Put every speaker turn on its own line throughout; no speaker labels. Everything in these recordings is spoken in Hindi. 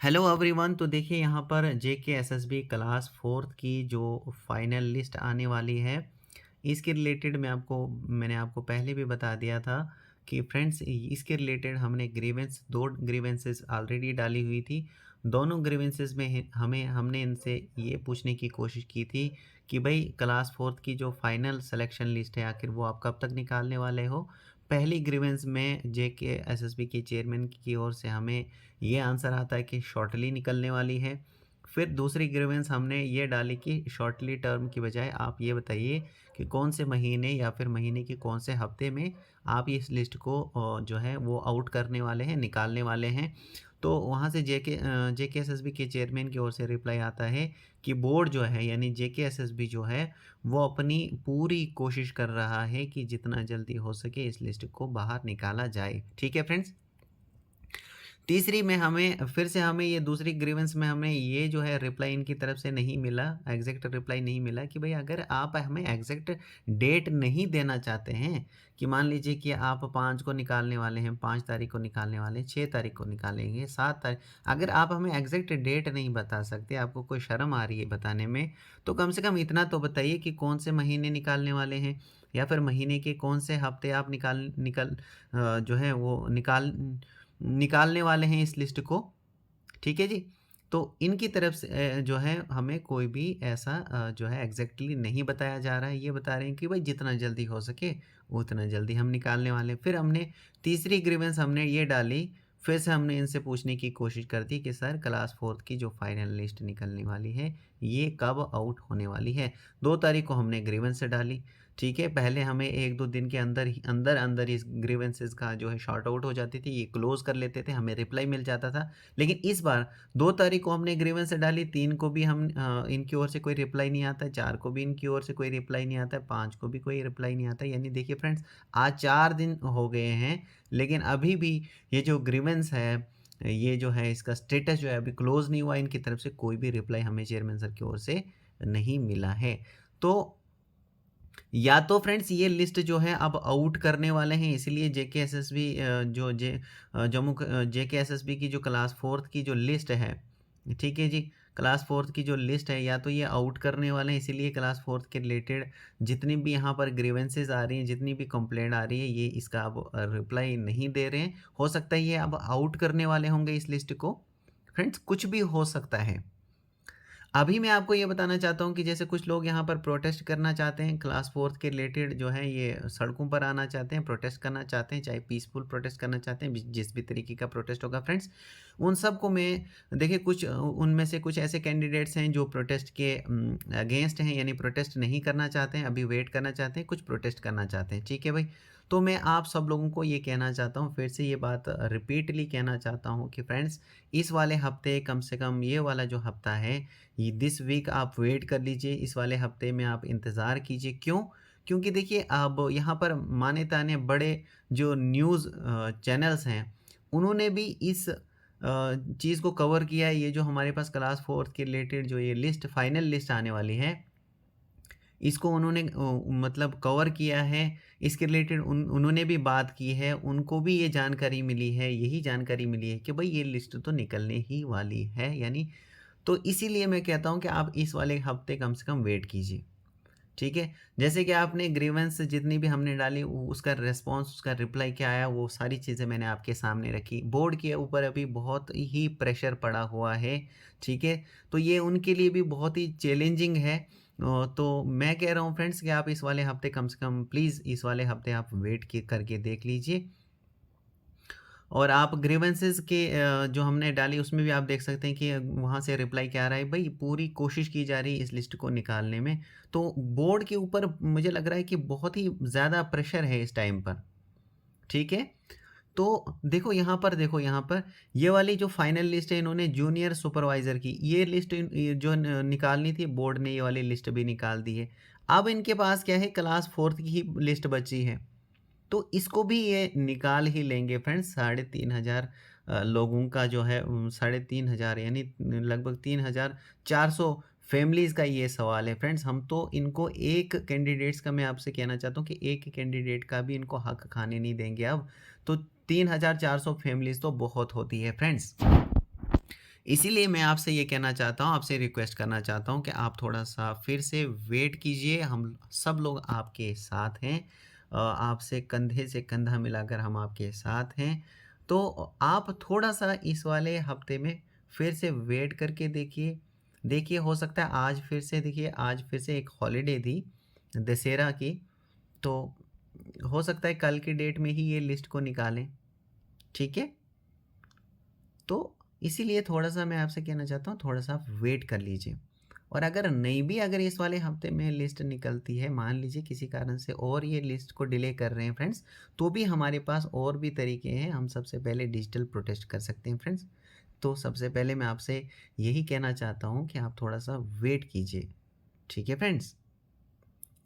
Hello everyone. तो देखिए यहाँ पर जेके एसएसबी क्लास फोर्थ की जो फाइनल लिस्ट आने वाली है, इसके रिलेटेड मैंने आपको पहले भी बता दिया था कि फ्रेंड्स इसके रिलेटेड हमने दो ग्रीवेंसेस ऑलरेडी डाली हुई थी। दोनों ग्रीवेंसेस में हमने इनसे ये पूछने की कोशिश की थी कि भाई क्लास फोर्थ की जो फाइनल सिलेक्शन लिस्ट है आखिर वो आप कब तक निकालने वाले हो। पहली ग्रीवेंस में जेके एसएसबी के चेयरमैन की ओर से हमें ये आंसर आता है कि शॉर्टली निकलने वाली है। फिर दूसरी ग्रीवेंस हमने ये डाली कि शॉर्टली टर्म की बजाय आप ये बताइए कि कौन से महीने या फिर महीने के कौन से हफ्ते में आप इस लिस्ट को जो है वो आउट करने वाले हैं, निकालने वाले हैं। तो वहाँ से जेके एसएसबी के चेयरमैन की ओर से रिप्लाई आता है कि बोर्ड जो है यानी जेके एसएसबी जो है वो अपनी पूरी कोशिश कर रहा है कि जितना जल्दी हो सके इस लिस्ट को बाहर निकाला जाए। ठीक है फ्रेंड्स। तीसरी में हमें ये दूसरी ग्रीवेंस में हमें ये जो है रिप्लाई इनकी तरफ से नहीं मिला, एग्जैक्ट रिप्लाई नहीं मिला कि भाई अगर आप हमें एग्जैक्ट डेट नहीं देना चाहते हैं कि मान लीजिए कि आप 5 को निकालने वाले हैं, 5 तारीख को निकालने वाले हैं, 6 तारीख को निकालेंगे, 7 तारीख, अगर आप हमें एग्जैक्ट डेट नहीं बता सकते, आपको कोई शर्म आ रही है बताने में, तो कम से कम इतना तो बताइए कि कौन से महीने निकालने वाले हैं या फिर महीने के कौन से हफ्ते आप जो है वो निकालने वाले हैं इस लिस्ट को। ठीक है जी। तो इनकी तरफ से जो है हमें कोई भी ऐसा जो है एग्जैक्टली नहीं बताया जा रहा है। ये बता रहे हैं कि भाई जितना जल्दी हो सके उतना जल्दी हम निकालने वाले हैं। फिर हमने तीसरी ग्रीवेंस हमने ये डाली, फिर से हमने इनसे पूछने की कोशिश कर दी कि सर क्लास फोर्थ की जो फाइनल लिस्ट निकलने वाली है ये कब आउट होने वाली है। 2 तारीख को हमने ग्रीवेंस डाली। ठीक है, पहले हमें 1-2 दिन के अंदर इस ग्रीवेंसेस का जो है शॉर्ट आउट हो जाती थी, ये क्लोज कर लेते थे, हमें रिप्लाई मिल जाता था। लेकिन इस बार 2 तारीख को हमने ग्रीवेंस डाली, 3 को भी इनकी ओर से कोई रिप्लाई नहीं आता है, 4 को भी इनकी ओर से कोई रिप्लाई नहीं आता है, 5 को भी कोई रिप्लाई नहीं आता है। यानी देखिए फ्रेंड्स, आज 4 दिन हो गए हैं, लेकिन अभी भी ये जो ग्रीवेंस है, ये जो है इसका स्टेटस जो है अभी क्लोज नहीं हुआ। इनकी तरफ से कोई भी रिप्लाई हमें चेयरमैन सर की ओर से नहीं मिला है। तो या तो फ्रेंड्स ये लिस्ट जो है अब आउट करने वाले हैं, इसीलिए जेकेएसएसबी जो जेकेएसएसबी की जो क्लास फोर्थ की जो लिस्ट है, ठीक है जी, क्लास फोर्थ की जो लिस्ट है या तो ये आउट करने वाले हैं, इसीलिए क्लास फोर्थ के रिलेटेड जितनी भी यहाँ पर ग्रीवेंसेस आ रही हैं, जितनी भी कंप्लेंट आ रही है, ये इसका अब रिप्लाई नहीं दे रहे हैं। हो सकता है ये अब आउट करने वाले होंगे इस लिस्ट को। फ्रेंड्स कुछ भी हो सकता है। अभी मैं आपको ये बताना चाहता हूँ कि जैसे कुछ लोग यहाँ पर प्रोटेस्ट करना चाहते हैं, क्लास फोर्थ के रिलेटेड जो है ये सड़कों पर आना चाहते हैं, प्रोटेस्ट करना चाहते हैं, चाहे पीसफुल प्रोटेस्ट करना चाहते हैं, जिस भी तरीके का प्रोटेस्ट होगा फ्रेंड्स, उन सब को मैं देखिए कुछ उनमें से कुछ ऐसे कैंडिडेट्स हैं जो प्रोटेस्ट के अगेंस्ट हैं, यानी प्रोटेस्ट नहीं करना चाहते हैं, अभी वेट करना चाहते हैं, कुछ प्रोटेस्ट करना चाहते हैं। ठीक है भाई। तो मैं आप सब लोगों को ये कहना चाहता हूँ, फिर से ये बात रिपीटली कहना चाहता हूँ कि फ्रेंड्स इस वाले हफ्ते, कम से कम ये वाला जो हफ्ता है, ये दिस वीक आप वेट कर लीजिए, इस वाले हफ्ते में आप इंतज़ार कीजिए। क्यों? क्योंकि देखिए अब यहाँ पर माने-ताने बड़े जो न्यूज़ चैनल्स हैं, उन्होंने भी इस चीज़ को कवर किया है। ये जो हमारे पास क्लास फोर्थ के रिलेटेड जो ये लिस्ट फाइनल लिस्ट आने वाली है, इसको उन्होंने मतलब कवर किया है। इसके रिलेटेड उन्होंने भी बात की है, उनको भी ये जानकारी मिली है, यही जानकारी मिली है कि भाई ये लिस्ट तो निकलने ही वाली है, यानी तो इसीलिए मैं कहता हूँ कि आप इस वाले हफ्ते कम से कम वेट कीजिए। ठीक है? जैसे कि आपने ग्रीवेंस जितनी भी हमने डाली उसका रिस्पॉन्स, उसका रिप्लाई क्या आया, वो सारी चीज़ें मैंने आपके सामने रखी। बोर्ड के ऊपर अभी बहुत ही प्रेशर पड़ा हुआ है, ठीक है? तो ये उनके लिए भी बहुत ही चैलेंजिंग है। तो मैं कह रहा हूँ फ्रेंड्स कि आप इस वाले हफ्ते कम से कम प्लीज़ इस वाले हफ्ते आप वेट करके देख लीजिए। और आप ग्रीवेंसेस के जो हमने डाली उसमें भी आप देख सकते हैं कि वहाँ से रिप्लाई क्या आ रहा है, भाई पूरी कोशिश की जा रही है इस लिस्ट को निकालने में। तो बोर्ड के ऊपर मुझे लग रहा है कि बहुत ही ज़्यादा प्रेशर है इस टाइम पर। ठीक है? तो देखो यहाँ पर ये वाली जो फाइनल लिस्ट है, इन्होंने जूनियर सुपरवाइज़र की ये लिस्ट ये जो निकालनी थी, बोर्ड ने ये वाली लिस्ट भी निकाल दी है। अब इनके पास क्या है, क्लास फोर्थ की ही लिस्ट बची है। तो इसको भी ये निकाल ही लेंगे फ्रेंड्स। 3,500 लोगों का जो है 3,500 यानी लगभग 3,400 फैमिलीज़ का ये सवाल है फ्रेंड्स। हम तो इनको एक कैंडिडेट्स का, मैं आपसे कहना चाहता हूँ कि एक कैंडिडेट का भी इनको हक खाने नहीं देंगे अब। तो 3,400 फैमिलीज़ तो बहुत होती है फ्रेंड्स। इसीलिए मैं आपसे ये कहना चाहता हूँ, आपसे रिक्वेस्ट करना चाहता हूँ कि आप थोड़ा-सा फिर से वेट कीजिए, हम सब लोग आपके साथ हैं। आपसे कंधे से कंधा मिलाकर हम आपके साथ हैं। तो आप थोड़ा-सा इस वाले हफ्ते में फिर से वेट करके देखिए। देखिए हो सकता है आज फिर से देखिए आज फिर से एक हॉलिडे थी दशहरा की, तो हो सकता है कल की डेट में ही ये लिस्ट को निकालें, ठीक है? तो इसीलिए थोड़ा-सा मैं आपसे कहना चाहता हूँ, थोड़ा-सा आप वेट कर लीजिए। और अगर नहीं भी अगर इस वाले हफ्ते में लिस्ट निकलती है, मान लीजिए किसी कारण से और ये लिस्ट को डिले कर रहे हैं फ्रेंड्स, तो भी हमारे पास और भी तरीके हैं। हम सबसे पहले डिजिटल प्रोटेस्ट कर सकते हैं फ्रेंड्स। तो सबसे पहले मैं आपसे यही कहना चाहता हूँ कि आप थोड़ा-सा वेट कीजिए। ठीक है फ्रेंड्स?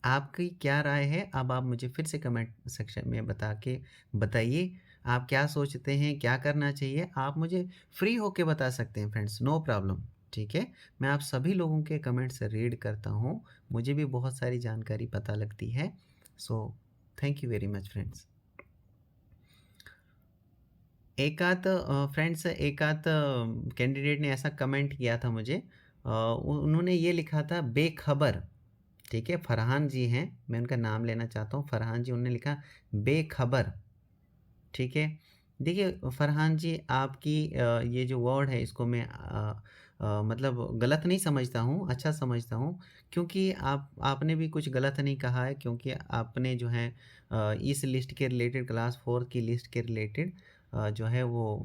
आपकी क्या राय है? अब आप मुझे फिर से कमेंट सेक्शन में बताइए, आप क्या सोचते हैं, क्या करना चाहिए? आप मुझे फ्री होके बता सकते हैं फ्रेंड्स, नो प्रॉब्लम, ठीक है? मैं आप सभी लोगों के कमेंट्स रीड करता हूँ, मुझे भी बहुत सारी जानकारी पता लगती है। So thank you very much friends. Friends एक आध कैंडिडेट ने ऐसा कमेंट किया था मुझे, उन्होंने ये लिखा था बेखबर। ठीक है, फरहान जी हैं, मैं उनका नाम लेना चाहता हूँ, फरहान जी, उन्होंने लिखा बेखबर, ठीक है। देखिए फरहान जी, आपकी ये जो वर्ड है इसको मैं मतलब गलत नहीं समझता हूँ, अच्छा समझता हूँ, क्योंकि आपने भी कुछ गलत नहीं कहा है, क्योंकि आपने जो है इस लिस्ट के रिलेटेड क्लास 4 की लिस्ट के रिलेटेड जो है वो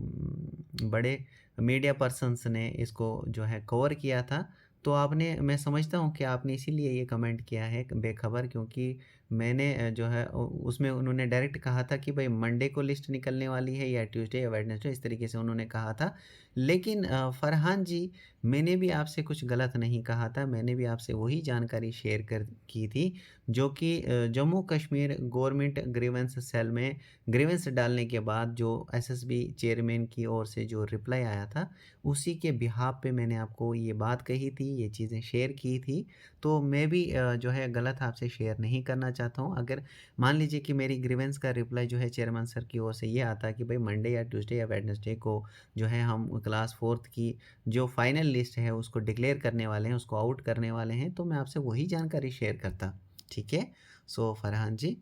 बड़े मीडिया पर्सन्स ने इसको जो है कवर किया था। तो आपने, मैं समझता हूँ कि आपने इसीलिए ये कमेंट किया है बेखबर, क्योंकि मैंने जो है उसमें उन्होंने डायरेक्ट कहा था कि भाई मंडे को लिस्ट निकलने वाली है या ट्यूसडे या वेडनेसडे, इस तरीके से उन्होंने कहा था। लेकिन फरहान जी, मैंने भी आपसे कुछ गलत नहीं कहा था, मैंने भी आपसे वही जानकारी शेयर कर की थी जो कि Jammu Kashmir government grievance cell में ग्रीवेंस डालने के बाद जो एसएसबी चेयरमैन की ओर से जो रिप्लाई आया था, उसी के बिहाफ पे मैंने आपको ये बात कही थी, ये चीज़ें शेयर की थी। तो मैं भी जो है गलत आपसे शेयर नहीं करना चाहता हूँ। अगर मान लीजिए कि मेरी ग्रीवेंस का रिप्लाई जो है चेयरमैन सर की ओर से ये आता है कि भाई मंडे या ट्यूसडे या वेडनेसडे को जो है हम क्लास 4th की जो फाइनल लिस्ट है उसको डिक्लेयर करने वाले हैं, उसको आउट करने वाले हैं, तो मैं आपसे वही जानकारी शेयर करता। ठीक है? सो फरहान जी,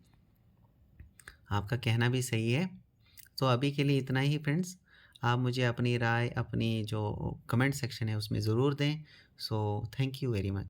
आपका कहना भी सही है। तो अभी के लिए इतना ही फ्रेंड्स। आप मुझे अपनी राय, अपनी जो कमेंट सेक्शन है उसमें ज़रूर दें। So thank you very much.